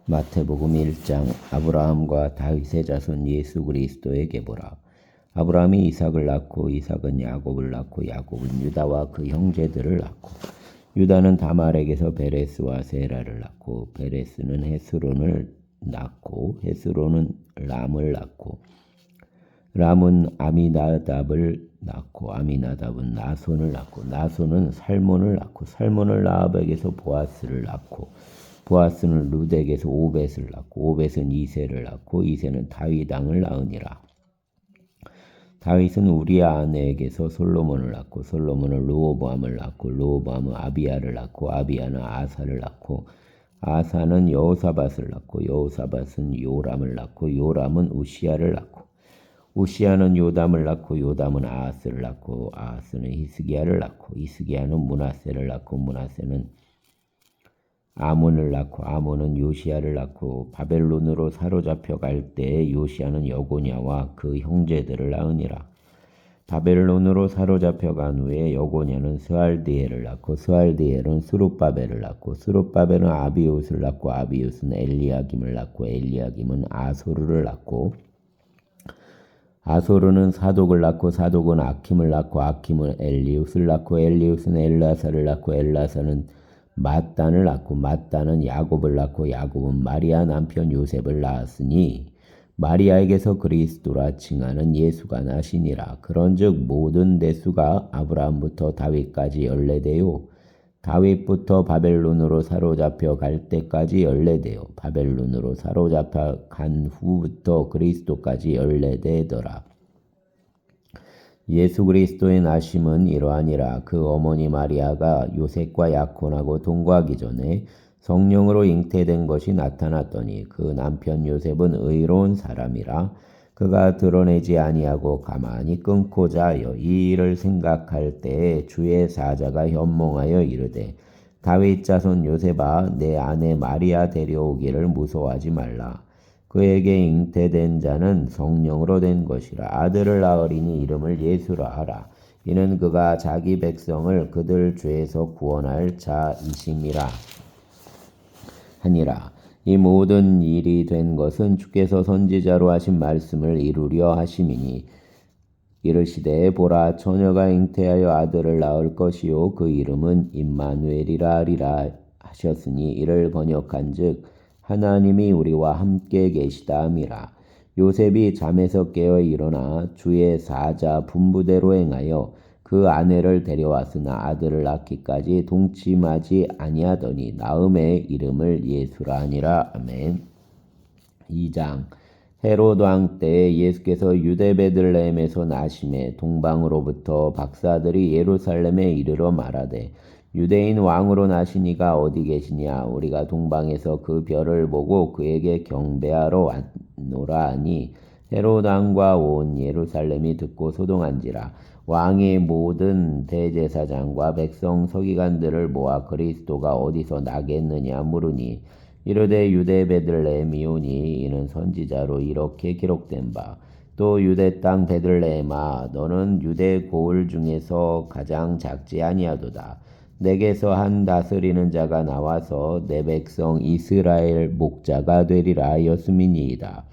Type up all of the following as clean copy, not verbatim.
마태복음 1장. 아브라함과 다윗의 자손 예수 그리스도에게 보라. 아브라함이 이삭을 낳고 이삭은 야곱을 낳고 야곱은 유다와 그 형제들을 낳고 유다는 다말에게서 베레스와 세라를 낳고 베레스는 헤스론을 낳고 헤스론은 람을 낳고 람은 아미나답을 낳고 아미나답은 나손을 낳고 나손은 살몬을 낳고 살몬은 라합에게서 보아스를 낳고 보아스는 룻에게서 오벳을 낳고 오벳은 이새를 낳고 이새는 다윗 왕을 낳으니라. 다윗은 우리아 아내에게서 솔로몬을 낳고 솔로몬은 르호보암을 낳고 르호보암은 아비야를 낳고 아비야는 아사를 낳고 아사는 여호사밧을 낳고 여호사밧은 요람을 낳고 요람은 우시야를 낳고 우시야는 요담을 낳고 요담은 아하스를 낳고 아하스는 히스기야를 낳고 히스기야는 므낫세를 낳고 므낫세는 아몬을 낳고 아몬은 요시야를 낳고 바벨론으로 사로잡혀 갈 때에 요시야는 여고냐와 그 형제들을 낳으니라. 바벨론으로 사로잡혀 간 후에 여고냐는 스알디엘을 낳고 스알디엘은 스룹바벨을 낳고 스룹바벨은 아비웃을 낳고 아비웃은 엘리야김을 낳고 엘리야김은 아소르를 낳고 아소르는 사독을 낳고 사독은 아킴을 낳고 아킴은 엘리웃을 낳고 엘리웃은 엘라사를 낳고 엘라사는 맏단을 낳고 맏단은 야곱을 낳고 야곱은 마리아 남편 요셉을 낳았으니 마리아에게서 그리스도라 칭하는 예수가 나시니라. 그런즉 모든 대수가 아브라함부터 다윗까지 14대요 다윗부터 바벨론으로 사로잡혀 갈 때까지 14대요 바벨론으로 사로잡혀 간 후부터 그리스도까지 14대더라. 예수 그리스도의 나심은 이러하니라. 그 어머니 마리아가 요셉과 약혼하고 동거하기 전에 성령으로 잉태된 것이 나타났더니 그 남편 요셉은 의로운 사람이라 그가 드러내지 아니하고 가만히 끊고자 하여 이 일을 생각할 때에 주의 사자가 현몽하여 이르되 다윗 자손 요셉아 내 아내 마리아 데려오기를 무서워하지 말라. 그에게 잉태된 자는 성령으로 된 것이라. 아들을 낳으리니 이름을 예수라 하라. 이는 그가 자기 백성을 그들 죄에서 구원할 자이심이라 하니라. 이 모든 일이 된 것은 주께서 선지자로 하신 말씀을 이루려 하심이니 이르시되 보라 처녀가 잉태하여 아들을 낳을 것이요 그 이름은 임마누엘이라 하리라 하셨으니 이를 번역한즉 하나님이 우리와 함께 계시다 함이라. 요셉이 잠에서 깨어 일어나 주의 사자 분부대로 행하여 그 아내를 데려왔으나 아들을 낳기까지 동침하지 아니하더니 나음의 이름을 예수라 하니라. 아멘. 2장. 헤롯 왕 때에 예수께서 유대 베들레헴에서 나심에 동방으로부터 박사들이 예루살렘에 이르러 말하되 유대인 왕으로 나시니가 어디 계시냐? 우리가 동방에서 그 별을 보고 그에게 경배하러 왔노라 하니 헤롯 왕과 온 예루살렘이 듣고 소동한지라. 왕이 모든 대제사장과 백성 서기관들을 모아 그리스도가 어디서 나겠느냐 물으니 이르되 유대 베들레헴이오니 이는 선지자로 이렇게 기록된 바 또 유대 땅 베들레헴아 너는 유대 고을 중에서 가장 작지 아니하도다. 내게서 한 다스리는 자가 나와서 내 백성 이스라엘 목자가 되리라 하였음이니이다.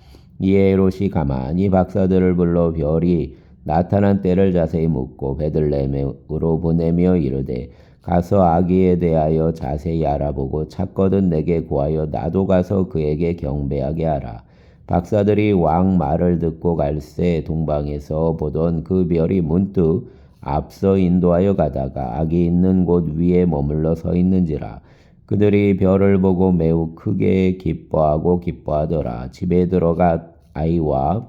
이에 헤롯이 가만히 박사들을 불러 별이 나타난 때를 자세히 묻고 베들레헴으로 보내며 이르되 가서 아기에 대하여 자세히 알아보고 찾거든 내게 구하여 나도 가서 그에게 경배하게 하라. 박사들이 왕 말을 듣고 갈새 동방에서 보던 그 별이 문득 앞서 인도하여 가다가 아기 있는 곳 위에 머물러 서 있는지라. 그들이 별을 보고 매우 크게 기뻐하더라. 집에 들어가 아이와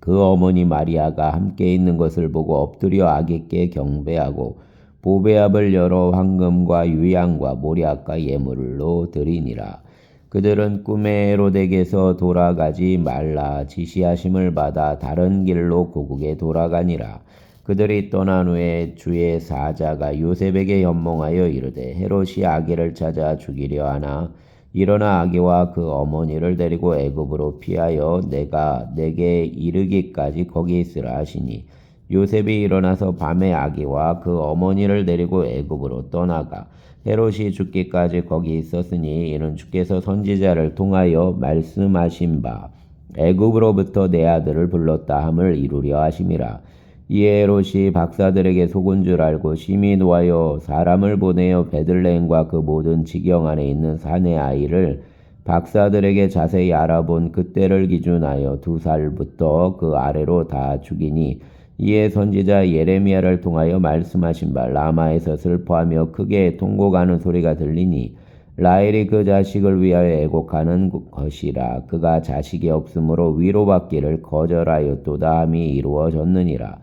그 어머니 마리아가 함께 있는 것을 보고 엎드려 아기께 경배하고 보배압을 열어 황금과 유향과 모략과 예물로 드리니라. 그들은 꿈에 헤롯에게서 돌아가지 말라 지시하심을 받아 다른 길로 고국에 돌아가니라. 그들이 떠난 후에 주의 사자가 요셉에게 현몽하여 이르되 헤롯이 아기를 찾아 죽이려 하나 일어나 아기와 그 어머니를 데리고 애굽으로 피하여 내가 내게 이르기까지 거기 있으라 하시니 요셉이 일어나서 밤에 아기와 그 어머니를 데리고 애굽으로 떠나가 헤롯이 죽기까지 거기 있었으니 이는 주께서 선지자를 통하여 말씀하신 바 애굽으로부터 내 아들을 불렀다 함을 이루려 하심이라. 이에 헤롯이 박사들에게 속은 줄 알고 심히 노하여 사람을 보내어 베들레헴과 그 모든 지경 안에 있는 산의 아이를 박사들에게 자세히 알아본 그때를 기준하여 2살부터 그 아래로 다 죽이니, 이에 선지자 예레미야를 통하여 말씀하신 바 라마에서 슬퍼하며 크게 통곡하는 소리가 들리니 라헬이 그 자식을 위하여 애곡하는 것이라. 그가 자식이 없으므로 위로받기를 거절하였도다 함이 이루어졌느니라.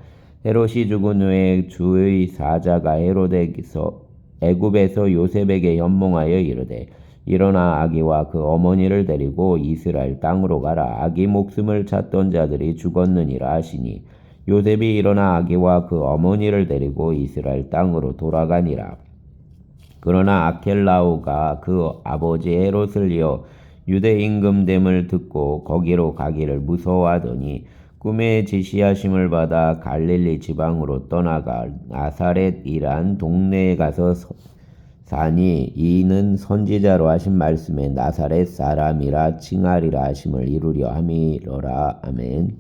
헤롯이 죽은 후에 주의 사자가 헤롯에게서 애굽에서 요셉에게 현몽하여 이르되 일어나 아기와 그 어머니를 데리고 이스라엘 땅으로 가라. 아기 목숨을 찾던 자들이 죽었느니라 하시니 요셉이 일어나 아기와 그 어머니를 데리고 이스라엘 땅으로 돌아가니라. 그러나 아켈라오가 그 아버지 헤롯을 이어 유대 임금됨을 듣고 거기로 가기를 무서워하더니 꿈에 지시하심을 받아 갈릴리 지방으로 떠나가 나사렛이란 동네에 가서 사니 이는 선지자로 하신 말씀에 나사렛 사람이라 칭하리라 하심을 이루려 함이로라. 아멘.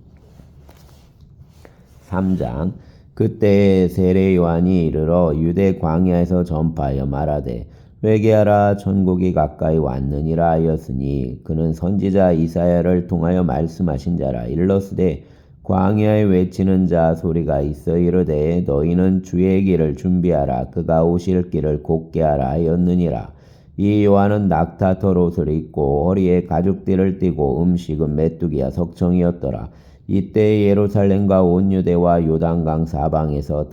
3장. 그때 세례 요한이 이르러 유대 광야에서 전파하여 말하되 회개하라, 천국이 가까이 왔느니라 하였으니 그는 선지자 이사야를 통하여 말씀하신 자라. 일러스되 광야에 외치는 자 소리가 있어 이르되 너희는 주의 길을 준비하라, 그가 오실 길을 곧게 하라 하였느니라. 이 요한은 낙타털 옷을 입고 허리에 가죽띠를 띠고 음식은 메뚜기와 석청이었더라. 이때 예루살렘과 온 유대와 요단강 사방에서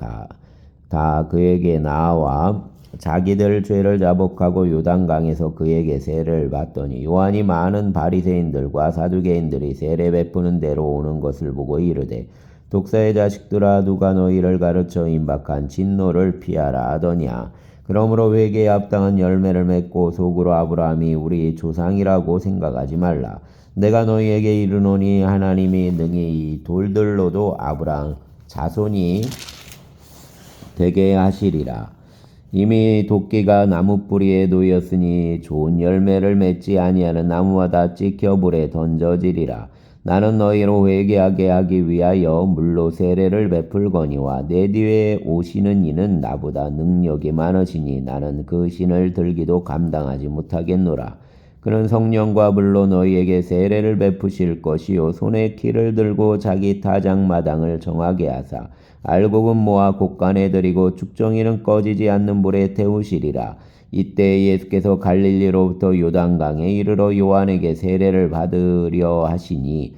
다 그에게 나와 자기들 죄를 자복하고 요단강에서 그에게 세례를 받더니 요한이 많은 바리새인들과 사두개인들이 세례 베푸는 데로 오는 것을 보고 이르되 독사의 자식들아, 누가 너희를 가르쳐 임박한 진노를 피하라 하더냐. 그러므로 회개에 합당한 열매를 맺고 속으로 아브라함이 우리 조상이라고 생각하지 말라. 내가 너희에게 이르노니 하나님이 능히 이 돌들로도 아브라함 자손이 되게 하시리라. 이미 도끼가 나무 뿌리에 놓였으니 좋은 열매를 맺지 아니하는 나무마다 찍혀 불에 던져지리라. 나는 너희로 회개하게 하기 위하여 물로 세례를 베풀거니와 내 뒤에 오시는 이는 나보다 능력이 많으시니 나는 그 신을 들기도 감당하지 못하겠노라. 그는 성령과 불로 너희에게 세례를 베푸실 것이요 손에 키를 들고 자기 타작마당을 정하게 하사 알곡은 모아 곡간에 들이고 축정이는 꺼지지 않는 불에 태우시리라. 이때 예수께서 갈릴리로부터 요단강에 이르러 요한에게 세례를 받으려 하시니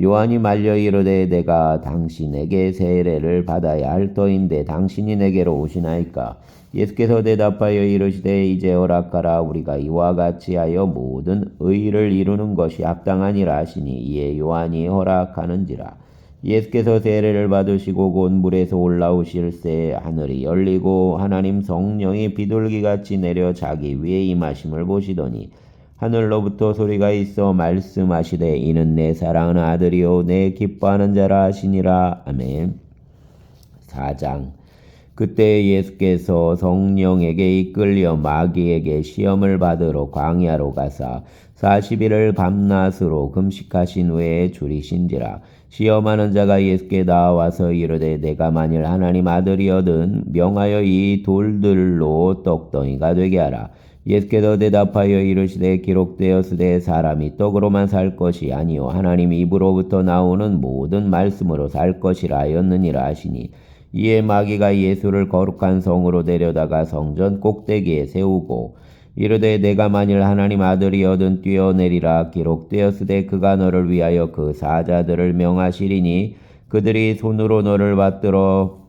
요한이 말려 이르되 내가 당신에게 세례를 받아야 할 터인데 당신이 내게로 오시나이까. 예수께서 대답하여 이르시되 이제 허락하라. 우리가 이와 같이 하여 모든 의를 이루는 것이 합당하니라 하시니 이에 요한이 허락하는지라. 예수께서 세례를 받으시고 곧 물에서 올라오실새 하늘이 열리고 하나님 성령이 비둘기같이 내려 자기 위에 임하심을 보시더니 하늘로부터 소리가 있어 말씀하시되 이는 내 사랑하는 아들이요 내 기뻐하는 자라 하시니라. 아멘. 4장. 그때 예수께서 성령에게 이끌려 마귀에게 시험을 받으러 광야로 가사 40일을 밤낮으로 금식하신 후에 줄이신지라. 시험하는 자가 예수께 나와서 이르되 내가 만일 하나님 아들이거든 명하여 이 돌들로 떡덩이가 되게 하라. 예수께서 대답하여 이르시되 기록되었으되 사람이 떡으로만 살 것이 아니요 하나님 입으로부터 나오는 모든 말씀으로 살 것이라 하였느니라 하시니 이에 마귀가 예수를 거룩한 성으로 데려다가 성전 꼭대기에 세우고 이르되 내가 만일 하나님 아들이거든 뛰어내리라. 기록되었으되 그가 너를 위하여 그 사자들을 명하시리니 그들이 손으로 너를 받들어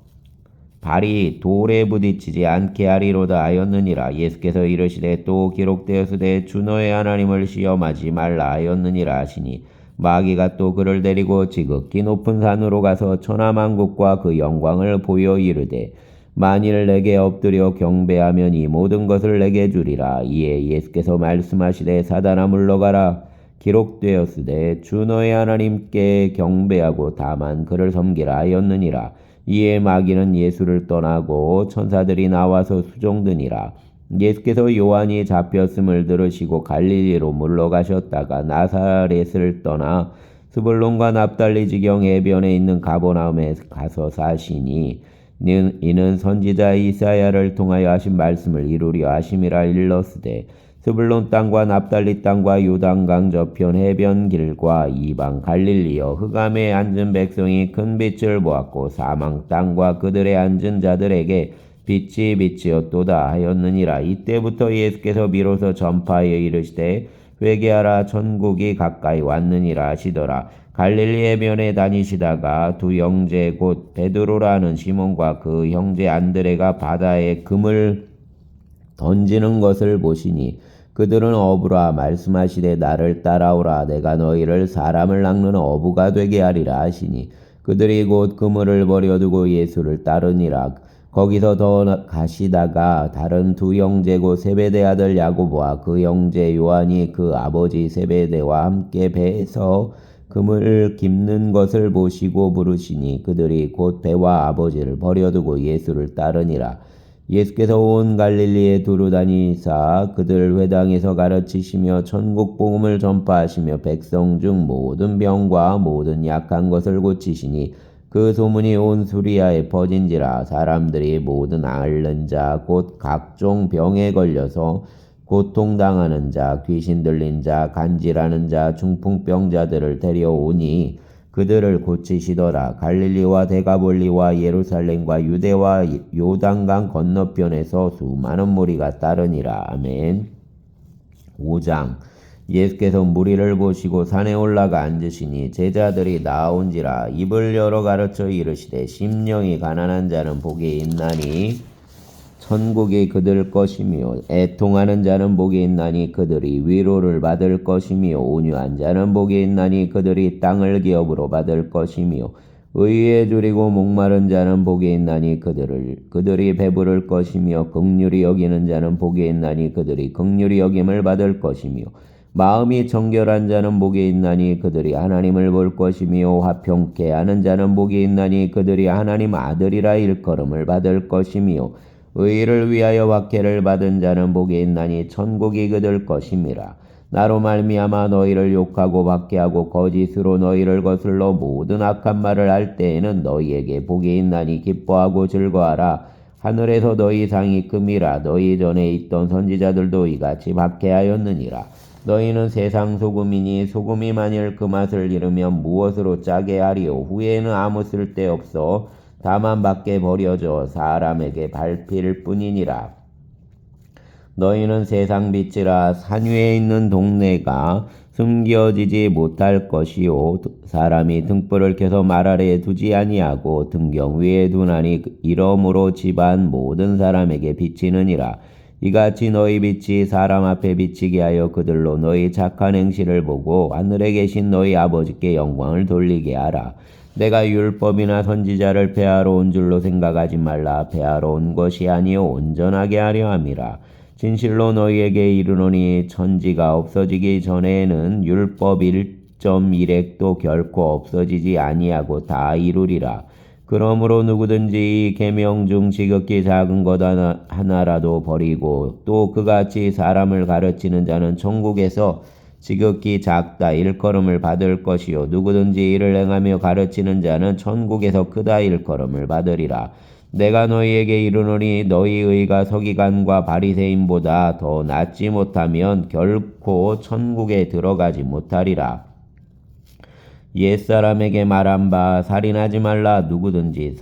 발이 돌에 부딪히지 않게 하리로다 하였느니라. 예수께서 이르시되 또 기록되었으되 주 너의 하나님을 시험하지 말라 하였느니라 하시니 마귀가 또 그를 데리고 지극히 높은 산으로 가서 천하만국과 그 영광을 보여 이르되 만일 내게 엎드려 경배하면 이 모든 것을 내게 주리라. 이에 예수께서 말씀하시되 사단아 물러가라. 기록되었으되 주 너의 하나님께 경배하고 다만 그를 섬기라 하였느니라. 이에 마귀는 예수를 떠나고 천사들이 나와서 수종드니라. 예수께서 요한이 잡혔음을 들으시고 갈릴리로 물러가셨다가 나사렛을 떠나 스불론과 납달리 지경 해변에 있는 가버나움에 가서 사시니 이는 선지자 이사야를 통하여 하신 말씀을 이루려 하심이라. 일렀으되 스불론 땅과 납달리 땅과 요단강 저편 해변 길과 이방 갈릴리여 흑암에 앉은 백성이 큰 빛을 보았고 사망 땅과 그들의 앉은 자들에게 빛이 빛이었도다 하였느니라. 이때부터 예수께서 비로소 전파하여 이르시되 회개하라 천국이 가까이 왔느니라 하시더라. 갈릴리 해변에 다니시다가 두 형제 곧 베드로라는 시몬과 그 형제 안드레가 바다에 금을 던지는 것을 보시니 그들은 어부라. 말씀하시되 나를 따라오라. 내가 너희를 사람을 낚는 어부가 되게 하리라 하시니 그들이 곧 그물을 버려두고 예수를 따르니라. 거기서 더 가시다가 다른 두 형제 곧 세베대 아들 야고보와 그 형제 요한이 그 아버지 세베대와 함께 배에서 금을 깁는 것을 보시고 부르시니 그들이 곧 배와 아버지를 버려두고 예수를 따르니라. 예수께서 온 갈릴리에 두루 다니사 그들 회당에서 가르치시며 천국 복음을 전파하시며 백성 중 모든 병과 모든 약한 것을 고치시니 그 소문이 온 수리아에 퍼진지라. 사람들이 모든 앓는 자 곧 각종 병에 걸려서 고통당하는 자, 귀신 들린 자, 간질하는 자, 중풍병자들을 데려오니 그들을 고치시더라. 갈릴리와 데가볼리와 예루살렘과 유대와 요단강 건너편에서 수많은 무리가 따르니라. 아멘. 5장. 예수께서 무리를 보시고 산에 올라가 앉으시니 제자들이 나온지라. 입을 열어 가르쳐 이르시되 심령이 가난한 자는 복이 있나니 천국이 그들 것이며 애통하는 자는 복이 있나니 그들이 위로를 받을 것이며 온유한 자는 복이 있나니 그들이 땅을 기업으로 받을 것이며 의에 줄이고 목마른 자는 복이 있나니 그들이 배부를 것이며 긍휼히 여기는 자는 복이 있나니 그들이 긍휼히 여김을 받을 것이며 마음이 정결한 자는 복이 있나니 그들이 하나님을 볼 것이며 화평케 하는 자는 복이 있나니 그들이 하나님 아들이라 일컬음을 받을 것이며 의를 위하여 박해를 받은 자는 복이 있나니 천국이 그들 것임이라. 나로 말미암아 너희를 욕하고 박해하고 거짓으로 너희를 거슬러 모든 악한 말을 할 때에는 너희에게 복이 있나니 기뻐하고 즐거워하라. 하늘에서 너희 상이 큼이라. 너희 전에 있던 선지자들도 이같이 박해하였느니라. 너희는 세상 소금이니 소금이 만일 그 맛을 잃으면 무엇으로 짜게 하리요. 후에는 아무 쓸데없어 다만 밖에 버려져 사람에게 밟힐 뿐이니라. 너희는 세상 빛이라. 산 위에 있는 동네가 숨겨지지 못할 것이요 사람이 등불을 켜서 말 아래에 두지 아니하고 등경 위에 두나니 이러므로 집안 모든 사람에게 비치느니라. 이같이 너희 빛이 사람 앞에 비치게 하여 그들로 너희 착한 행실을 보고 하늘에 계신 너희 아버지께 영광을 돌리게 하라. 내가 율법이나 선지자를 폐하러 온 줄로 생각하지 말라. 폐하러 온 것이 아니요 온전하게 하려 함이라. 진실로 너희에게 이르노니 천지가 없어지기 전에는 율법 1.1획도 결코 없어지지 아니하고 다 이루리라. 그러므로 누구든지 이 계명 중 지극히 작은 것 하나라도 버리고 또 그같이 사람을 가르치는 자는 천국에서 지극히 작다 일컬음을 받을 것이요 누구든지 이를 행하며 가르치는 자는 천국에서 크다 일컬음을 받으리라. 내가 너희에게 이르노니 너희 의가 서기관과 바리새인보다 더 낫지 못하면 결코 천국에 들어가지 못하리라. 옛사람에게 말한 바 살인하지 말라. 누구든지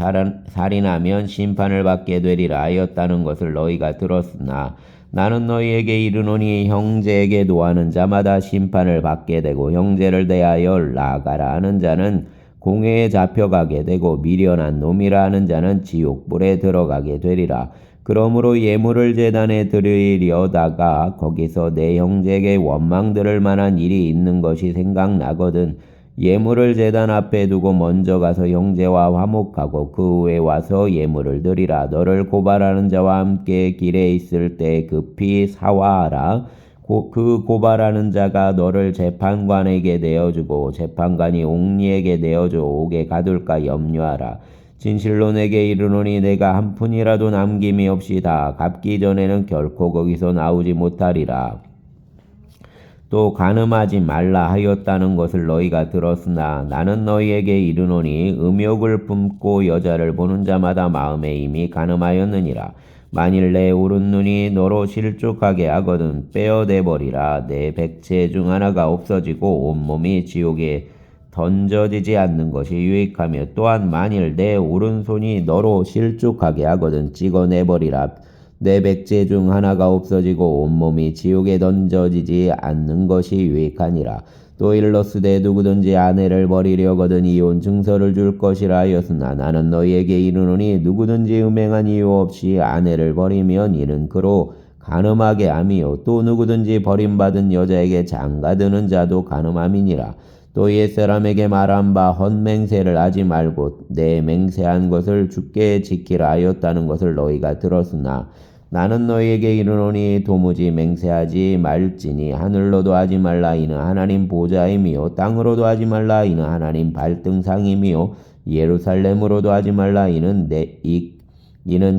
살인하면 심판을 받게 되리라 하였다는 것을 너희가 들었으나 나는 너희에게 이르노니 형제에게 노하는 자마다 심판을 받게 되고 형제를 대하여 나가라 하는 자는 공회에 잡혀가게 되고 미련한 놈이라 하는 자는 지옥불에 들어가게 되리라. 그러므로 예물을 제단에 드리려다가 거기서 내 형제에게 원망 들을 만한 일이 있는 것이 생각나거든 예물을 제단 앞에 두고 먼저 가서 형제와 화목하고 그 후에 와서 예물을 드리라. 너를 고발하는 자와 함께 길에 있을 때 급히 사화하라. 그 고발하는 자가 너를 재판관에게 내어주고 재판관이 옥리에게 내어줘 옥에 가둘까 염려하라. 진실로 내게 이르노니 내가 한 푼이라도 남김이 없이 다 갚기 전에는 결코 거기서 나오지 못하리라. 또 간음하지 말라 하였다는 것을 너희가 들었으나 나는 너희에게 이르노니 음욕을 품고 여자를 보는 자마다 마음에 이미 간음하였느니라. 만일 내 오른눈이 너로 실족하게 하거든 빼어내버리라. 내 백체 중 하나가 없어지고 온몸이 지옥에 던져지지 않는 것이 유익하며 또한 만일 내 오른손이 너로 실족하게 하거든 찍어내버리라. 내 백제 중 하나가 없어지고 온몸이 지옥에 던져지지 않는 것이 유익하니라. 또 일러스되 누구든지 아내를 버리려거든 이혼 증서를 줄 것이라 하였으나 나는 너희에게 이르노니 누구든지 음행한 이유 없이 아내를 버리면 이는 그로 간음하게 함이요 또 누구든지 버림받은 여자에게 장가드는 자도 간음함이니라. 또 옛사람에게 말한 바 헛맹세를 하지 말고 내 맹세한 것을 주께 지키라 하였다는 것을 너희가 들었으나 나는 너희에게 이르노니 도무지 맹세하지 말지니 하늘로도 하지 말라 이는 하나님 보좌임이요 땅으로도 하지 말라 이는 하나님 발등상임이요 예루살렘으로도 하지 말라 이는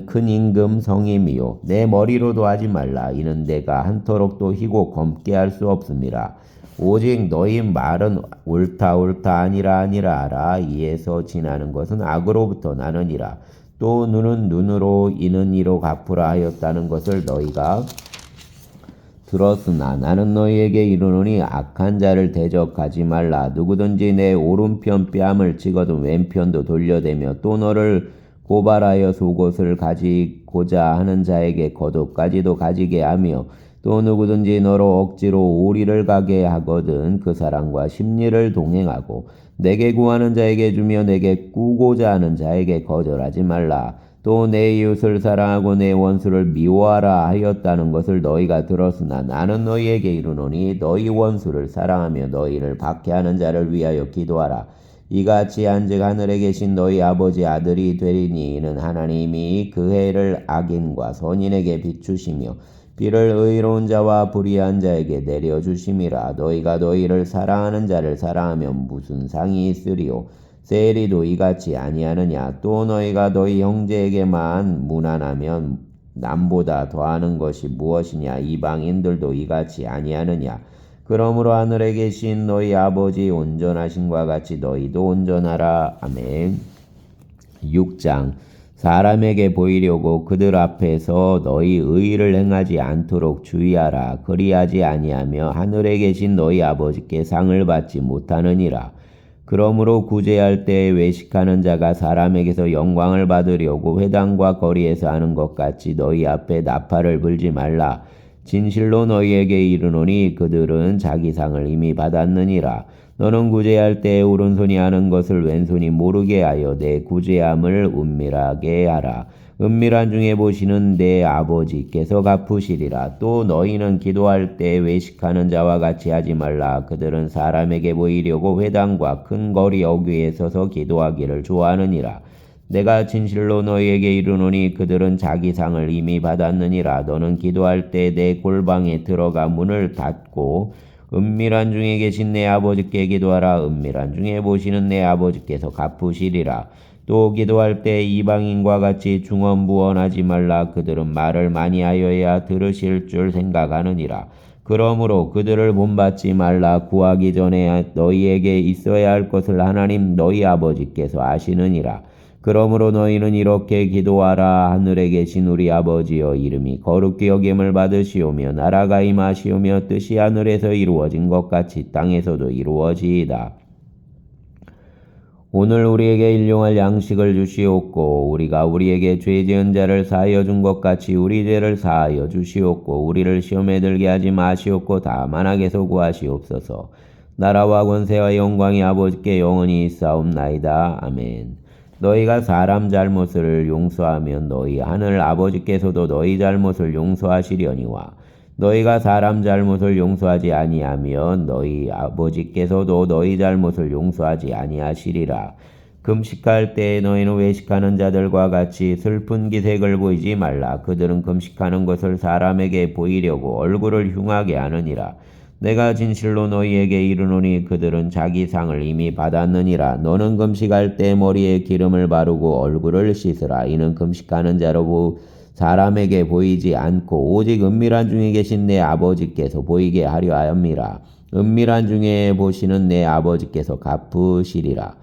큰 임금 성임이요 내 머리로도 하지 말라 이는 내가 한터록도 희고 검게 할 수 없음이라. 오직 너희 말은 옳다 아니라 하라. 이에서 지나는 것은 악으로부터 나느니라. 또 눈은 눈으로 이는 이로 갚으라 하였다는 것을 너희가 들었으나 나는 너희에게 이르노니 악한 자를 대적하지 말라. 누구든지 내 오른편 뺨을 치거든 왼편도 돌려대며 또 너를 고발하여 속옷을 가지고자 하는 자에게 겉옷까지도 가지게 하며 또 누구든지 너로 억지로 오리를 가게 하거든 그 사람과 심리를 동행하고 내게 구하는 자에게 주며 내게 꾸고자 하는 자에게 거절하지 말라. 또 내 이웃을 사랑하고 내 원수를 미워하라 하였다는 것을 너희가 들었으나 나는 너희에게 이르노니 너희 원수를 사랑하며 너희를 박해하는 자를 위하여 기도하라. 이같이 한즉 하늘에 계신 너희 아버지 아들이 되리니 이는 하나님이 그 해를 악인과 선인에게 비추시며 비를 의로운 자와 불의한 자에게 내려주심이라. 너희가 너희를 사랑하는 자를 사랑하면 무슨 상이 있으리요. 세리도 이같이 아니하느냐. 또 너희가 너희 형제에게만 무난하면 남보다 더하는 것이 무엇이냐. 이방인들도 이같이 아니하느냐. 그러므로 하늘에 계신 너희 아버지 온전하신과 같이 너희도 온전하라. 아멘. 6장 사람에게 보이려고 그들 앞에서 너희 의를 행하지 않도록 주의하라. 그리하지 아니하며 하늘에 계신 너희 아버지께 상을 받지 못하느니라. 그러므로 구제할 때에 외식하는 자가 사람에게서 영광을 받으려고 회당과 거리에서 하는 것 같이 너희 앞에 나팔을 불지 말라. 진실로 너희에게 이르노니 그들은 자기 상을 이미 받았느니라. 너는 구제할 때 오른손이 하는 것을 왼손이 모르게 하여 내 구제함을 은밀하게 하라. 은밀한 중에 보시는 내 아버지께서 갚으시리라. 또 너희는 기도할 때 외식하는 자와 같이 하지 말라. 그들은 사람에게 보이려고 회당과 큰 거리 어귀에 서서 기도하기를 좋아하느니라. 내가 진실로 너희에게 이르노니 그들은 자기 상을 이미 받았느니라. 너는 기도할 때 내 골방에 들어가 문을 닫고 은밀한 중에 계신 내 아버지께 기도하라. 은밀한 중에 보시는 내 아버지께서 갚으시리라. 또 기도할 때 이방인과 같이 중언부언하지 말라. 그들은 말을 많이 하여야 들으실 줄 생각하느니라. 그러므로 그들을 본받지 말라. 구하기 전에 너희에게 있어야 할 것을 하나님 너희 아버지께서 아시느니라. 그러므로 너희는 이렇게 기도하라. 하늘에 계신 우리 아버지여, 이름이 거룩히 여김을 받으시오며 나라가 임하시오며 뜻이 하늘에서 이루어진 것 같이 땅에서도 이루어지이다. 오늘 우리에게 일용할 양식을 주시옵고 우리가 우리에게 죄 지은 자를 사하여 준 것 같이 우리 죄를 사하여 주시옵고 우리를 시험에 들게 하지 마시옵고 다만 악에서 구하시옵소서. 나라와 권세와 영광이 아버지께 영원히 있사옵나이다. 아멘. 너희가 사람 잘못을 용서하면 너희 하늘 아버지께서도 너희 잘못을 용서하시려니와 너희가 사람 잘못을 용서하지 아니하면 너희 아버지께서도 너희 잘못을 용서하지 아니하시리라. 금식할 때 너희는 외식하는 자들과 같이 슬픈 기색을 보이지 말라. 그들은 금식하는 것을 사람에게 보이려고 얼굴을 흉하게 하느니라. 내가 진실로 너희에게 이르노니 그들은 자기 상을 이미 받았느니라. 너는 금식할 때 머리에 기름을 바르고 얼굴을 씻으라. 이는 금식하는 자로 사람에게 보이지 않고 오직 은밀한 중에 계신 내 아버지께서 보이게 하려 함이라. 은밀한 중에 보시는 내 아버지께서 갚으시리라.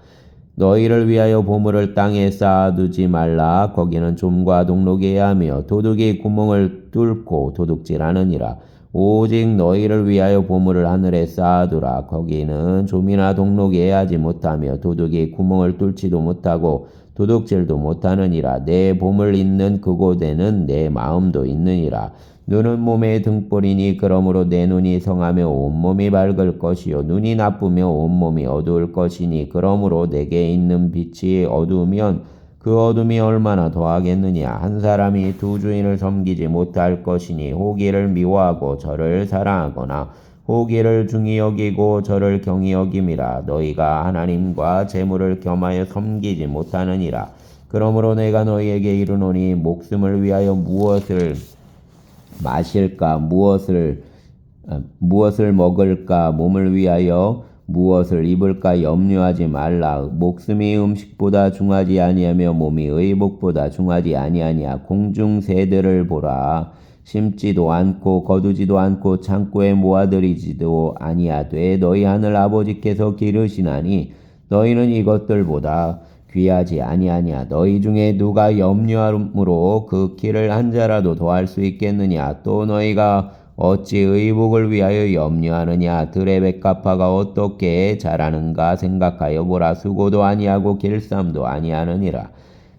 너희를 위하여 보물을 땅에 쌓아두지 말라. 거기는 좀과 동록이 하며 도둑이 구멍을 뚫고 도둑질하느니라. 오직 너희를 위하여 보물을 하늘에 쌓아두라. 거기는 좀이나 동록이 하지 못하며 도둑이 구멍을 뚫지도 못하고 도둑질도 못하느니라. 내 보물 있는 그곳에는 내 마음도 있느니라. 눈은 몸의 등불이니 그러므로 내 눈이 성하며 온몸이 밝을 것이요 눈이 나쁘며 온몸이 어두울 것이니 그러므로 내게 있는 빛이 어두우면 그 어둠이 얼마나 더하겠느냐. 한 사람이 두 주인을 섬기지 못할 것이니 호기를 미워하고 저를 사랑하거나 호기를 중히 여기고 저를 경히 여김이라. 너희가 하나님과 재물을 겸하여 섬기지 못하느니라. 그러므로 내가 너희에게 이르노니 목숨을 위하여 무엇을 마실까 무엇을 먹을까 몸을 위하여 무엇을 입을까 염려하지 말라. 목숨이 음식보다 중하지 아니하며 몸이 의복보다 중하지 아니하냐. 공중 새들을 보라. 심지도 않고 거두지도 않고 창고에 모아들이지도 아니하되 너희 하늘 아버지께서 기르시나니 너희는 이것들보다 귀하지 아니하냐. 너희 중에 누가 염려함으로 그 키를 한 자라도 더할 수 있겠느냐. 또 너희가 어찌 의복을 위하여 염려하느냐. 들의 백합화가 어떻게 자라는가 생각하여 보라. 수고도 아니하고 길쌈도 아니하느니라.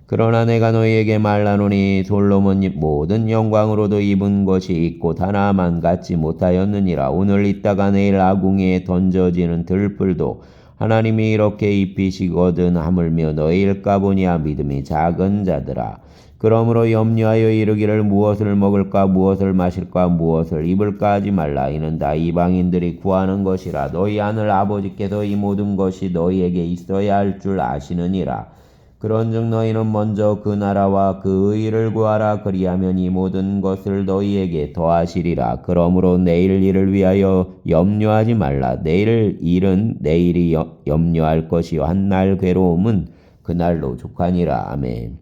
그러나 내가 너희에게 말하노니 솔로몬이 모든 영광으로도 입은 것이 있고 하나만 갖지 못하였느니라. 오늘 있다가 내일 아궁이에 던져지는 들풀도 하나님이 이렇게 입히시거든 하물며 너희일까 보냐. 믿음이 작은 자들아. 그러므로 염려하여 이르기를 무엇을 먹을까 무엇을 마실까 무엇을 입을까 하지 말라. 이는 다 이방인들이 구하는 것이라. 너희 하늘 아버지께서 이 모든 것이 너희에게 있어야 할 줄 아시느니라. 그런즉 너희는 먼저 그 나라와 그 의를 구하라. 그리하면 이 모든 것을 너희에게 더하시리라. 그러므로 내일 일을 위하여 염려하지 말라. 내일 일은 내일이 염려할 것이요 한날 괴로움은 그날로 족하니라. 아멘.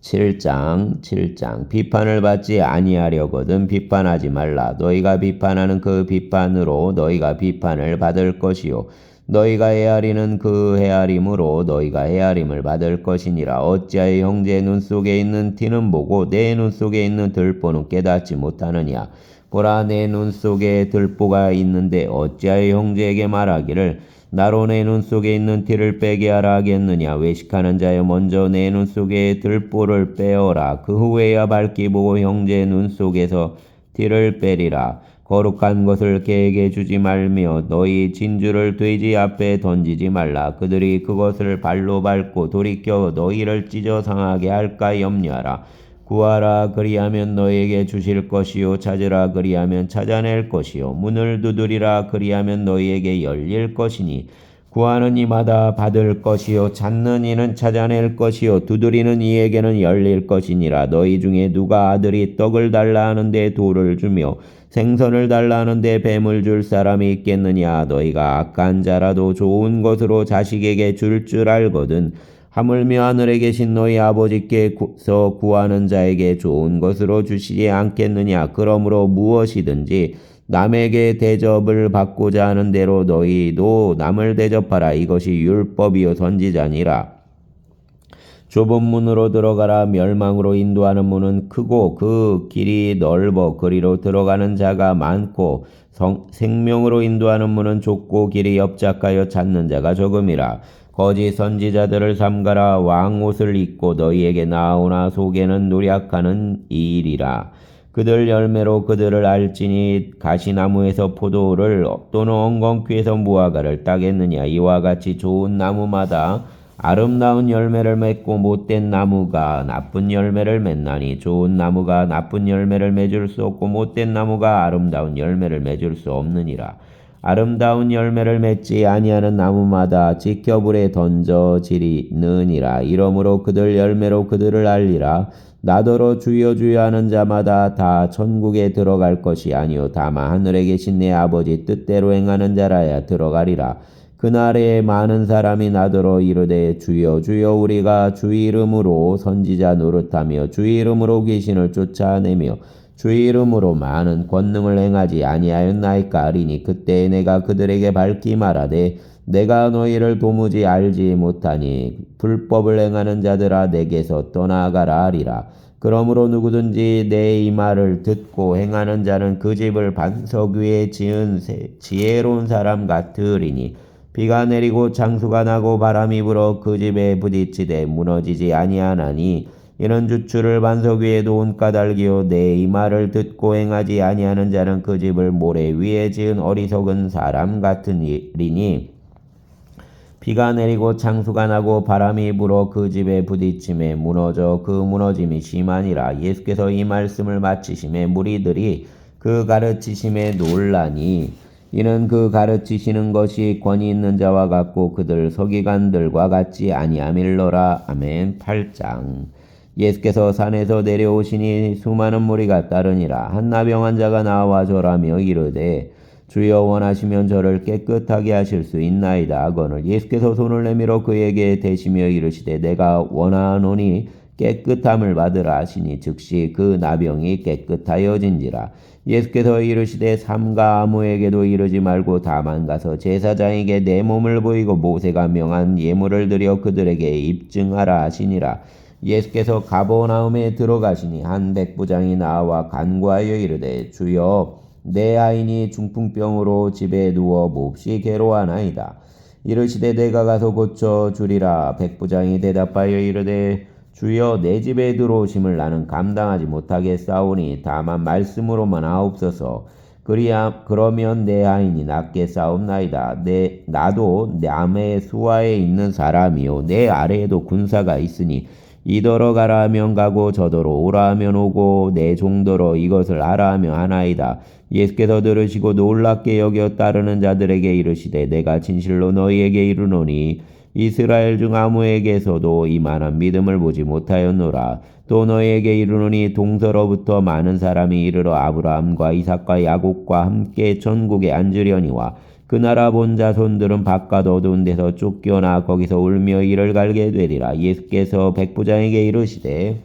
7장 비판을 받지 아니하려거든 비판하지 말라. 너희가 비판하는 그 비판으로 너희가 비판을 받을 것이요 너희가 헤아리는 그 헤아림으로 너희가 헤아림을 받을 것이니라. 어찌하여 형제의 눈 속에 있는 티는 보고 내 눈 속에 있는 들보는 깨닫지 못하느냐. 보라, 내 눈 속에 들보가 있는데 어찌하여 형제에게 말하기를 나로 내 눈 속에 있는 티를 빼게 하라 하겠느냐. 외식하는 자여 먼저 내 눈 속에 들보를 빼어라. 그 후에야 밝기 보고 형제의 눈 속에서 티를 빼리라. 거룩한 것을 개에게 주지 말며 너희 진주를 돼지 앞에 던지지 말라. 그들이 그것을 발로 밟고 돌이켜 너희를 찢어 상하게 할까 염려하라. 구하라, 그리하면 너희에게 주실 것이요 찾으라, 그리하면 찾아낼 것이요 문을 두드리라, 그리하면 너희에게 열릴 것이니 구하는 이마다 받을 것이요 찾는 이는 찾아낼 것이요 두드리는 이에게는 열릴 것이니라. 너희 중에 누가 아들이 떡을 달라 하는데 돌을 주며 생선을 달라 하는데 뱀을 줄 사람이 있겠느냐. 너희가 악한 자라도 좋은 것으로 자식에게 줄 줄 알거든 하물며 하늘에 계신 너희 아버지께서 구하는 자에게 좋은 것으로 주시지 않겠느냐. 그러므로 무엇이든지 남에게 대접을 받고자 하는 대로 너희도 남을 대접하라. 이것이 율법이요 선지자니라. 좁은 문으로 들어가라. 멸망으로 인도하는 문은 크고 그 길이 넓어 그리로 들어가는 자가 많고 생명으로 인도하는 문은 좁고 길이 협착하여 찾는 자가 적음이라. 거짓 선지자들을 삼가라. 왕옷을 입고 너희에게 나오나 속에는 노략하는 이일이라. 그들 열매로 그들을 알지니 가시나무에서 포도를 또는 엉겅퀴에서 무화과를 따겠느냐. 이와 같이 좋은 나무마다 아름다운 열매를 맺고 못된 나무가 나쁜 열매를 맺나니 좋은 나무가 나쁜 열매를 맺을 수 없고 못된 나무가 아름다운 열매를 맺을 수 없느니라. 아름다운 열매를 맺지 아니하는 나무마다 지켜 불에 던져지리느니라. 이러므로 그들 열매로 그들을 알리라. 나더러 주여 주여 하는 자마다 다 천국에 들어갈 것이 아니요 다만 하늘에 계신 내 아버지 뜻대로 행하는 자라야 들어가리라. 그날에 많은 사람이 나더러 이르되 주여 주여 우리가 주 이름으로 선지자 노릇하며 주 이름으로 귀신을 쫓아내며 주 이름으로 많은 권능을 행하지 아니하였나이까 하리니 그때 내가 그들에게 밝히 말하되 내가 너희를 도무지 알지 못하니 불법을 행하는 자들아 내게서 떠나가라 하리라. 그러므로 누구든지 내 이 말을 듣고 행하는 자는 그 집을 반석 위에 지은 지혜로운 사람 같으리니 비가 내리고 창수가 나고 바람이 불어 그 집에 부딪히되 무너지지 아니하나니 이런 주추를 반석 위에 놓은 까닭이요 내 이 말을 듣고 행하지 아니하는 자는 그 집을 모래 위에 지은 어리석은 사람 같으리니 비가 내리고 창수가 나고 바람이 불어 그 집에 부딪힘에 무너져 그 무너짐이 심하니라. 예수께서 이 말씀을 마치심에 무리들이 그 가르치심에 놀라니 이는 그 가르치시는 것이 권위 있는 자와 같고 그들 서기관들과 같지 아니함일러라. 아멘. 8장. 예수께서 산에서 내려오시니 수많은 무리가 따르니라. 한 나병 환자가 나와 절하며 이르되 주여 원하시면 저를 깨끗하게 하실 수 있나이다 하거늘 예수께서 손을 내밀어 그에게 대시며 이르시되 내가 원하노니 깨끗함을 받으라 하시니 즉시 그 나병이 깨끗하여진지라. 예수께서 이르시되 삼가 아무에게도 이르지 말고 다만 가서 제사장에게 내 몸을 보이고 모세가 명한 예물을 드려 그들에게 입증하라 하시니라. 예수께서 가버나움에 들어가시니 한 백부장이 나와 간구하여 이르되 주여 내 아이니 중풍병으로 집에 누워 몹시 괴로워하나이다. 이르시되 내가 가서 고쳐 주리라. 백부장이 대답하여 이르되 주여 내 집에 들어오심을 나는 감당하지 못하겠사오니 다만 말씀으로만 하옵소서. 그러면 내 아이니 낫게 싸움나이다. 나도 남의 수하에 있는 사람이요 내 아래에도 군사가 있으니 이더러 가라 하면 가고 저더러 오라 하면 오고 내 종더러 이것을 하라 하면 하나이다. 예수께서 들으시고 놀랍게 여겨 따르는 자들에게 이르시되 내가 진실로 너희에게 이르노니 이스라엘 중 아무에게서도 이만한 믿음을 보지 못하였노라. 또 너희에게 이르노니 동서로부터 많은 사람이 이르러 아브라함과 이삭과 야곱과 함께 천국에 앉으려니와 그 나라 본 자손들은 바깥 어두운 데서 쫓겨나 거기서 울며 이를 갈게 되리라. 예수께서 백부장에게 이르시되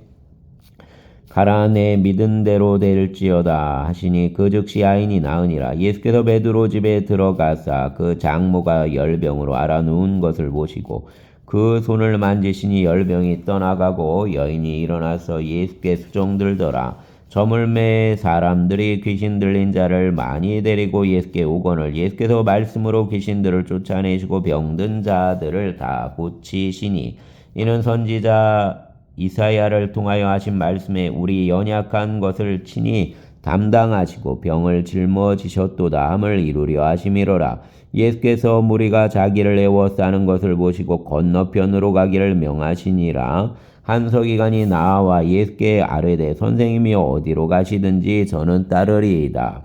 가라 내 믿은 대로 될지어다 하시니 그 즉시 아인이 나으니라. 예수께서 베드로 집에 들어가사 그 장모가 열병으로 앓아 누운 것을 보시고 그 손을 만지시니 열병이 떠나가고 여인이 일어나서 예수께 수종들더라. 저물매 사람들이 귀신 들린 자를 많이 데리고 예수께 오거늘 예수께서 말씀으로 귀신들을 쫓아내시고 병든 자들을 다 고치시니 이는 선지자 이사야를 통하여 하신 말씀에 우리 연약한 것을 친히 담당하시고 병을 짊어지셨도다 함을 이루려 하심이로라. 예수께서 무리가 자기를 애워싸는 것을 보시고 건너편으로 가기를 명하시니라. 한 서기관이 나와 예수께 아뢰되 선생님이 어디로 가시든지 저는 따르리이다.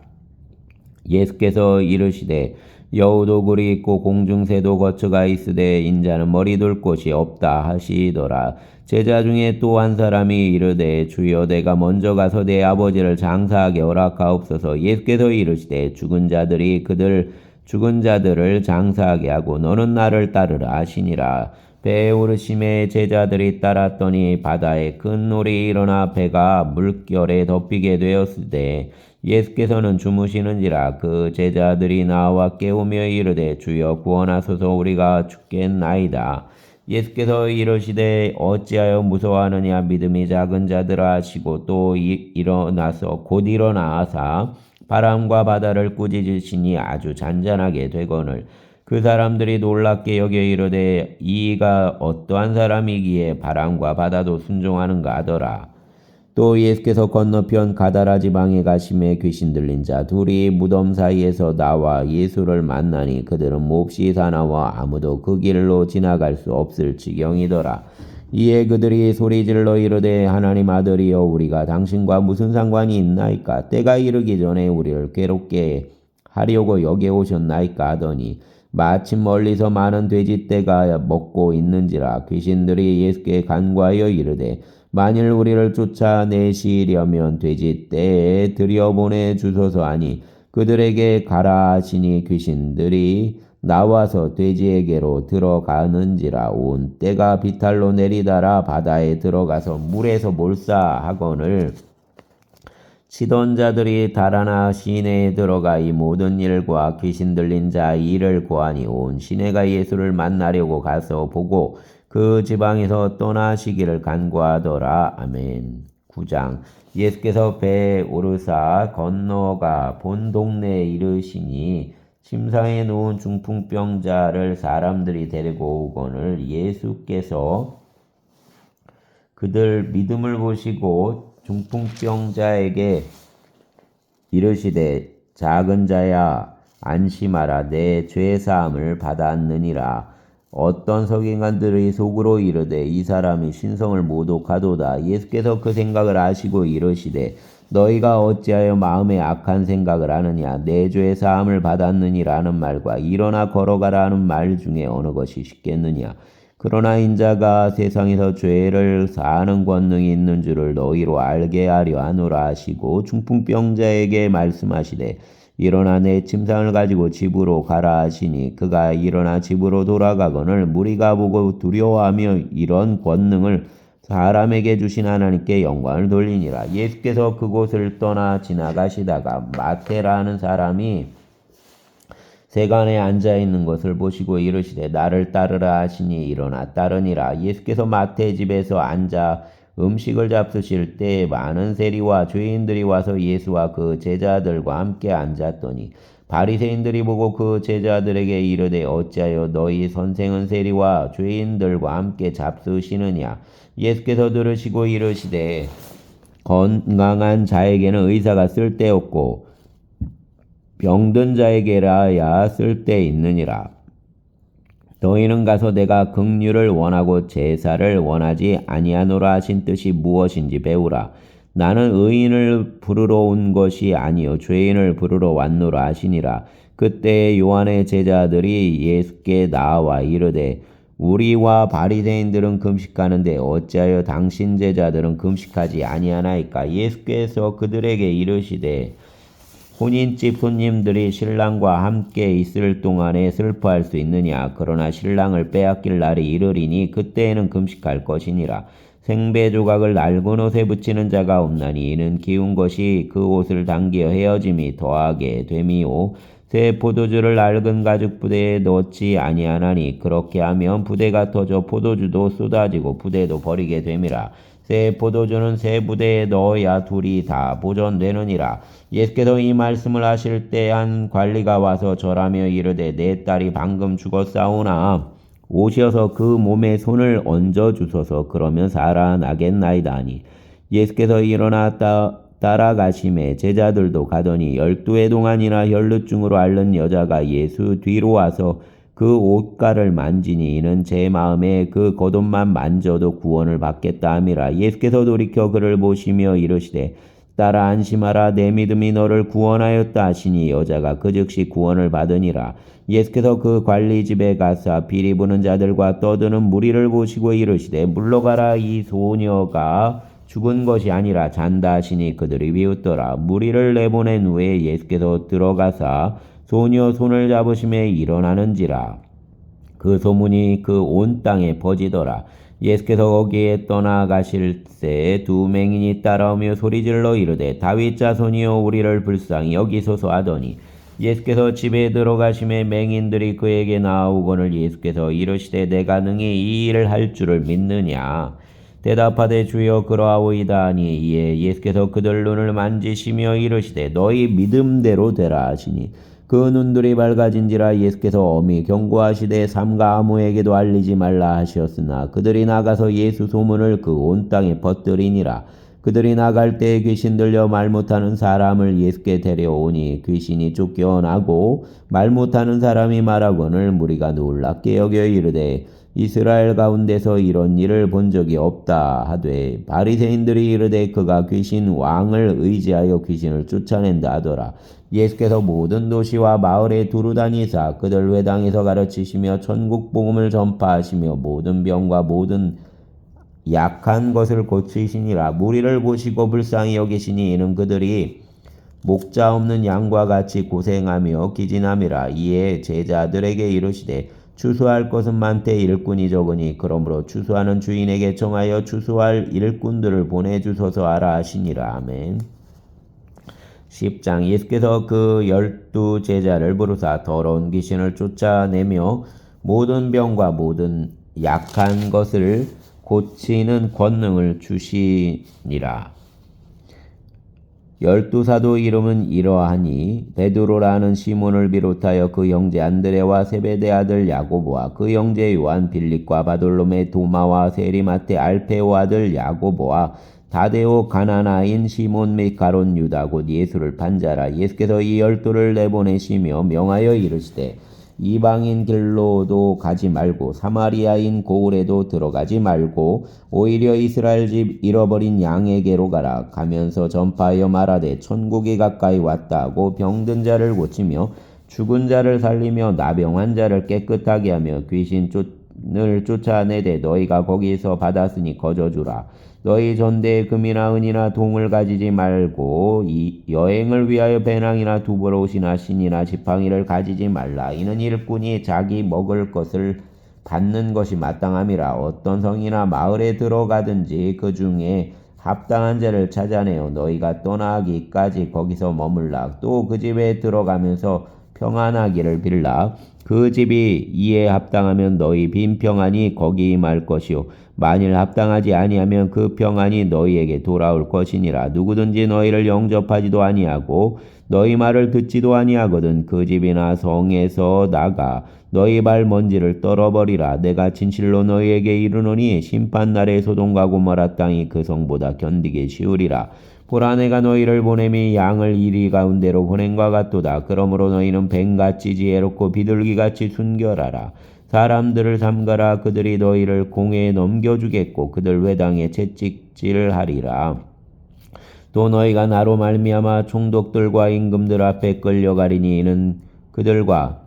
예수께서 이르시되 여우도 굴이 있고 공중새도 거처가 있으되 인자는 머리 둘 곳이 없다 하시더라. 제자 중에 또 한 사람이 이르되 주여 내가 먼저 가서 내 아버지를 장사하게 허락하옵소서. 예수께서 이르시되 죽은 자들을 장사하게 하고 너는 나를 따르라 하시니라. 배에 오르심에 제자들이 따랐더니 바다에 큰 놀이 일어나 배가 물결에 덮이게 되었으되 예수께서는 주무시는지라. 그 제자들이 나와 깨우며 이르되 주여 구원하소서 우리가 죽겠나이다. 예수께서 이르시되 어찌하여 무서워하느냐 믿음이 작은 자들아 하시고 또 곧 일어나사 바람과 바다를 꾸짖으시니 아주 잔잔하게 되거늘 그 사람들이 놀랍게 여겨 이르되 이가 어떠한 사람이기에 바람과 바다도 순종하는가 하더라. 또 예수께서 건너편 가다라 지방에 가심에 귀신 들린 자 둘이 무덤 사이에서 나와 예수를 만나니 그들은 몹시 사나워 아무도 그 길로 지나갈 수 없을 지경이더라. 이에 그들이 소리질러 이르되 하나님 아들이여 우리가 당신과 무슨 상관이 있나이까 때가 이르기 전에 우리를 괴롭게 하려고 여기에 오셨나이까 하더니 마침 멀리서 많은 돼지떼가 먹고 있는지라 귀신들이 예수께 간구하여 이르되 만일 우리를 쫓아내시려면 돼지떼에 들여보내 주소서 하니 그들에게 가라 하시니 귀신들이 나와서 돼지에게로 들어가는지라 온 떼가 비탈로 내리다라 바다에 들어가서 물에서 몰사하거늘 치던 자들이 달아나 시내에 들어가 이 모든 일과 귀신 들린 자 일을 고하니 온 시내가 예수를 만나려고 가서 보고 그 지방에서 떠나시기를 간구하더라. 아멘. 9장 예수께서 배에 오르사 건너가 본 동네에 이르시니 침상에 누운 중풍병자를 사람들이 데리고 오거늘 예수께서 그들 믿음을 보시고 중풍병자에게 이르시되 작은 자야 안심하라 내 죄사함을 받았느니라. 어떤 서기관들이 속으로 이르되 이 사람이 신성을 모독하도다. 예수께서 그 생각을 아시고 이르시되 너희가 어찌하여 마음에 악한 생각을 하느냐. 내 죄 사함을 받았느니라는 말과 일어나 걸어가라는 말 중에 어느 것이 쉽겠느냐. 그러나 인자가 세상에서 죄를 사하는 권능이 있는 줄을 너희로 알게 하려 하노라 하시고 중풍병자에게 말씀하시되 일어나 내 침상을 가지고 집으로 가라 하시니 그가 일어나 집으로 돌아가거늘 무리가 보고 두려워하며 이런 권능을 사람에게 주신 하나님께 영광을 돌리니라. 예수께서 그곳을 떠나 지나가시다가 마태라는 사람이 세간에 앉아있는 것을 보시고 이르시되 나를 따르라 하시니 일어나 따르니라. 예수께서 마태 집에서 앉아 음식을 잡수실 때 많은 세리와 죄인들이 와서 예수와 그 제자들과 함께 앉았더니 바리새인들이 보고 그 제자들에게 이르되 어찌하여 너희 선생은 세리와 죄인들과 함께 잡수시느냐. 예수께서 들으시고 이르시되 건강한 자에게는 의사가 쓸데없고 병든 자에게라야 쓸데있느니라. 너희는 가서 내가 긍휼을 원하고 제사를 원하지 아니하노라 하신 뜻이 무엇인지 배우라. 나는 의인을 부르러 온 것이 아니요 죄인을 부르러 왔노라 하시니라. 그때 요한의 제자들이 예수께 나와 이르되 우리와 바리새인들은 금식하는데 어찌하여 당신 제자들은 금식하지 아니하나이까. 예수께서 그들에게 이르시되 혼인집 손님들이 신랑과 함께 있을 동안에 슬퍼할 수 있느냐. 그러나 신랑을 빼앗길 날이 이르리니 그때에는 금식할 것이니라. 생배 조각을 낡은 옷에 붙이는 자가 없나니 이는 기운 것이 그 옷을 당겨 헤어짐이 더하게 됨이요 새 포도주를 낡은 가죽 부대에 넣지 아니하나니 그렇게 하면 부대가 터져 포도주도 쏟아지고 부대도 버리게 됨이라. 새 포도주는 새 부대에 넣어야 둘이 다 보존되느니라. 예수께서 이 말씀을 하실 때 한 관리가 와서 절하며 이르되 내 딸이 방금 죽었사오나 오셔서 그 몸에 손을 얹어 주소서. 그러면 살아나겠나이다 하니 예수께서 일어나 따라가심에 제자들도 가더니 12해 동안이나 혈루증으로 앓는 여자가 예수 뒤로 와서 그 옷가를 만지니 이는 제 마음에 그 겉옷만 만져도 구원을 받겠다 함이라. 예수께서 돌이켜 그를 보시며 이르시되 딸아 안심하라 내 믿음이 너를 구원하였다 하시니 여자가 그 즉시 구원을 받으니라. 예수께서 그 관리 집에 가사 비리 부는 자들과 떠드는 무리를 보시고 이르시되 물러가라 이 소녀가 죽은 것이 아니라 잔다 하시니 그들이 비웃더라. 무리를 내보낸 후에 예수께서 들어가사 소녀 손을 잡으심에 일어나는지라. 그 소문이 그 온 땅에 퍼지더라. 예수께서 거기에 떠나가실새 두 맹인이 따라오며 소리질러 이르되 다윗 자손이여 우리를 불쌍히 여기소서 하더니 예수께서 집에 들어가심에 맹인들이 그에게 나아오거늘 예수께서 이르시되 내가 능히 이 일을 할 줄을 믿느냐. 대답하되 주여 그러하오이다 하니 이에 예수께서 그들 눈을 만지시며 이르시되 너희 믿음대로 되라 하시니 그 눈들이 밝아진지라. 예수께서 엄히 경고하시되 삼가 아무에게도 알리지 말라 하셨으나 그들이 나가서 예수 소문을 그 온 땅에 퍼뜨리니라. 그들이 나갈 때에 귀신 들려 말 못하는 사람을 예수께 데려오니 귀신이 쫓겨나고 말 못하는 사람이 말하거늘 무리가 놀랍게 여겨 이르되 이스라엘 가운데서 이런 일을 본 적이 없다 하되 바리새인들이 이르되 그가 귀신 왕을 의지하여 귀신을 쫓아낸다 하더라. 예수께서 모든 도시와 마을에 두루 다니사 그들 회당에서 가르치시며 천국 복음을 전파하시며 모든 병과 모든 약한 것을 고치시니라. 무리를 보시고 불쌍히 여기시니 이는 그들이 목자 없는 양과 같이 고생하며 기진함이라. 이에 제자들에게 이르시되 추수할 것은 많되 일꾼이 적으니 그러므로 추수하는 주인에게 청하여 추수할 일꾼들을 보내주소서 하라 하시니라. 아멘. 10장. 예수께서 그 12 제자를 부르사 더러운 귀신을 쫓아내며 모든 병과 모든 약한 것을 고치는 권능을 주시니라. 12사도 이름은 이러하니 베드로라는 시몬을 비롯하여 그 형제 안드레와 세베대 아들 야고보와 그 형제 요한, 빌립과 바돌로메, 도마와 세리마테, 알페오 아들 야고보와 다데오, 가나나인 시몬 및 가론 유다 곧 예수를 판자라. 예수께서 이 12를 내보내시며 명하여 이르시되 이방인 길로도 가지 말고 사마리아인 고을에도 들어가지 말고 오히려 이스라엘 집 잃어버린 양에게로 가라. 가면서 전파하여 말하되 천국이 가까이 왔다 하고 병든 자를 고치며 죽은 자를 살리며 나병한 자를 깨끗하게 하며 귀신을 쫓아내되 너희가 거기서 받았으니 거저주라. 너희 전대에 금이나 은이나 동을 가지지 말고 이 여행을 위하여 배낭이나 두보로옷이나 신이나 지팡이를 가지지 말라. 이는 일꾼이 자기 먹을 것을 받는 것이 마땅함이라. 어떤 성이나 마을에 들어가든지 그 중에 합당한 자를 찾아내어 너희가 떠나기까지 거기서 머물라. 또 그 집에 들어가면서 평안하기를 빌라. 그 집이 이에 합당하면 너희 빈 평안이 거기 임할 것이요 만일 합당하지 아니하면 그 평안이 너희에게 돌아올 것이니라. 누구든지 너희를 영접하지도 아니하고 너희 말을 듣지도 아니하거든 그 집이나 성에서 나가 너희 발 먼지를 떨어버리라. 내가 진실로 너희에게 이르노니 심판날에 소돔과 고모라 땅이 그 성보다 견디기 쉬우리라. 보라 내가 너희를 보냄이 양을 이리 가운데로 보낸과 같도다. 그러므로 너희는 뱀같이 지혜롭고 비둘기같이 순결하라. 사람들을 삼가라. 그들이 너희를 공회에 넘겨주겠고 그들 회당에 채찍질하리라. 또 너희가 나로 말미암아 총독들과 임금들 앞에 끌려가리니 이는 그들과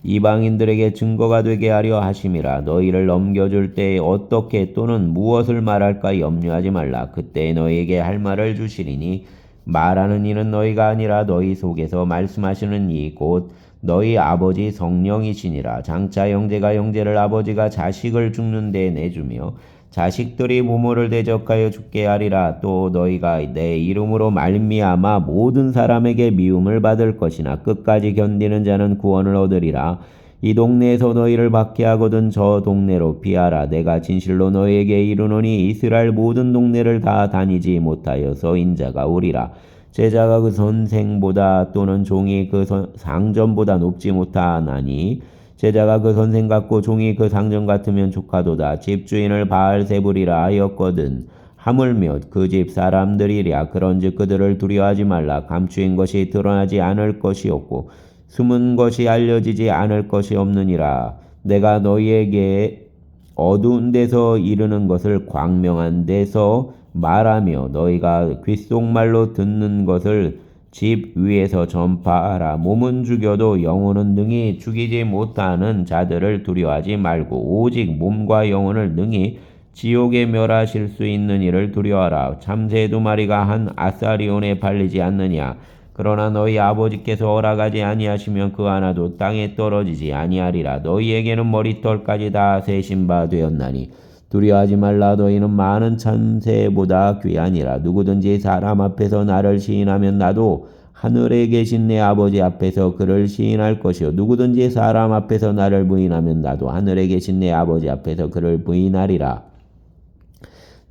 이방인들에게 증거가 되게 하려 하심이라. 너희를 넘겨줄 때에 어떻게 또는 무엇을 말할까 염려하지 말라. 그때 너희에게 할 말을 주시리니 말하는 이는 너희가 아니라 너희 속에서 말씀하시는 이 곧 너희 아버지 성령이시니라. 장차 형제가 형제를 아버지가 자식을 죽는 데 내주며 자식들이 부모를 대적하여 죽게 하리라. 또 너희가 내 이름으로 말미암아 모든 사람에게 미움을 받을 것이나 끝까지 견디는 자는 구원을 얻으리라. 이 동네에서 너희를 박해하거든 저 동네로 피하라. 내가 진실로 너희에게 이르노니 이스라엘 모든 동네를 다 다니지 못하여서 인자가 오리라. 제자가 그 선생보다 또는 종이 그 상전보다 높지 못하나니 제자가 그 선생 같고 종이 그 상전 같으면 족하도다. 집주인을 바알세불이라 하였거든 하물며 그 집 사람들이랴. 그런즉 그들을 두려워하지 말라. 감추인 것이 드러나지 않을 것이 없고 숨은 것이 알려지지 않을 것이 없느니라. 내가 너희에게 어두운 데서 이르는 것을 광명한 데서 말하며 너희가 귓속말로 듣는 것을 집 위에서 전파하라. 몸은 죽여도 영혼은 능히 죽이지 못하는 자들을 두려워하지 말고 오직 몸과 영혼을 능히 지옥에 멸하실 수 있는 이를 두려워하라. 참새 2마리가 한 아사리온에 팔리지 않느냐. 그러나 너희 아버지께서 허락하지 아니하시면 그 하나도 땅에 떨어지지 아니하리라. 너희에게는 머리털까지 다 세신 바 되었나니 두려워하지 말라. 너희는 많은 참새보다 귀하니라. 누구든지 사람 앞에서 나를 시인하면 나도 하늘에 계신 내 아버지 앞에서 그를 시인할 것이요 누구든지 사람 앞에서 나를 부인하면 나도 하늘에 계신 내 아버지 앞에서 그를 부인하리라.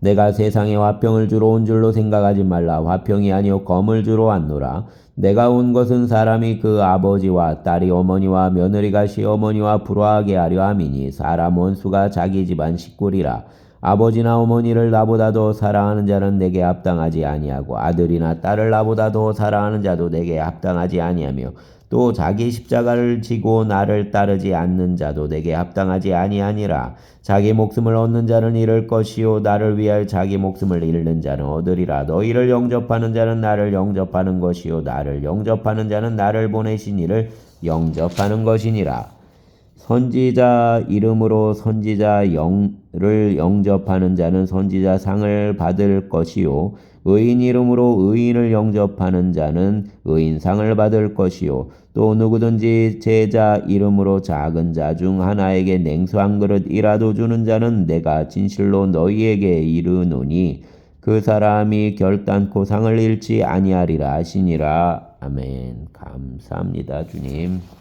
내가 세상에 화평을 주러 온 줄로 생각하지 말라. 화평이 아니요 검을 주러 왔노라. 내가 온 것은 사람이 그 아버지와 딸이 어머니와 며느리가 시어머니와 불화하게 하려 함이니 사람 원수가 자기 집안 식구리라. 아버지나 어머니를 나보다 더 사랑하는 자는 내게 합당하지 아니하고 아들이나 딸을 나보다 더 사랑하는 자도 내게 합당하지 아니하며 또 자기 십자가를 지고 나를 따르지 않는 자도 내게 합당하지 아니하니라. 자기 목숨을 얻는 자는 잃을 것이요 나를 위하여 자기 목숨을 잃는 자는 얻으리라. 너희를 영접하는 자는 나를 영접하는 것이요 나를 영접하는 자는 나를 보내신 이를 영접하는 것이니라. 선지자 이름으로 선지자 영을 영접하는 자는 선지자 상을 받을 것이요 의인 이름으로 의인을 영접하는 자는 의인상을 받을 것이요 또 누구든지 제자 이름으로 작은 자 중 하나에게 냉수 한 그릇이라도 주는 자는 내가 진실로 너희에게 이르노니 그 사람이 결단코 상을 잃지 아니하리라 하시니라. 아멘. 감사합니다, 주님.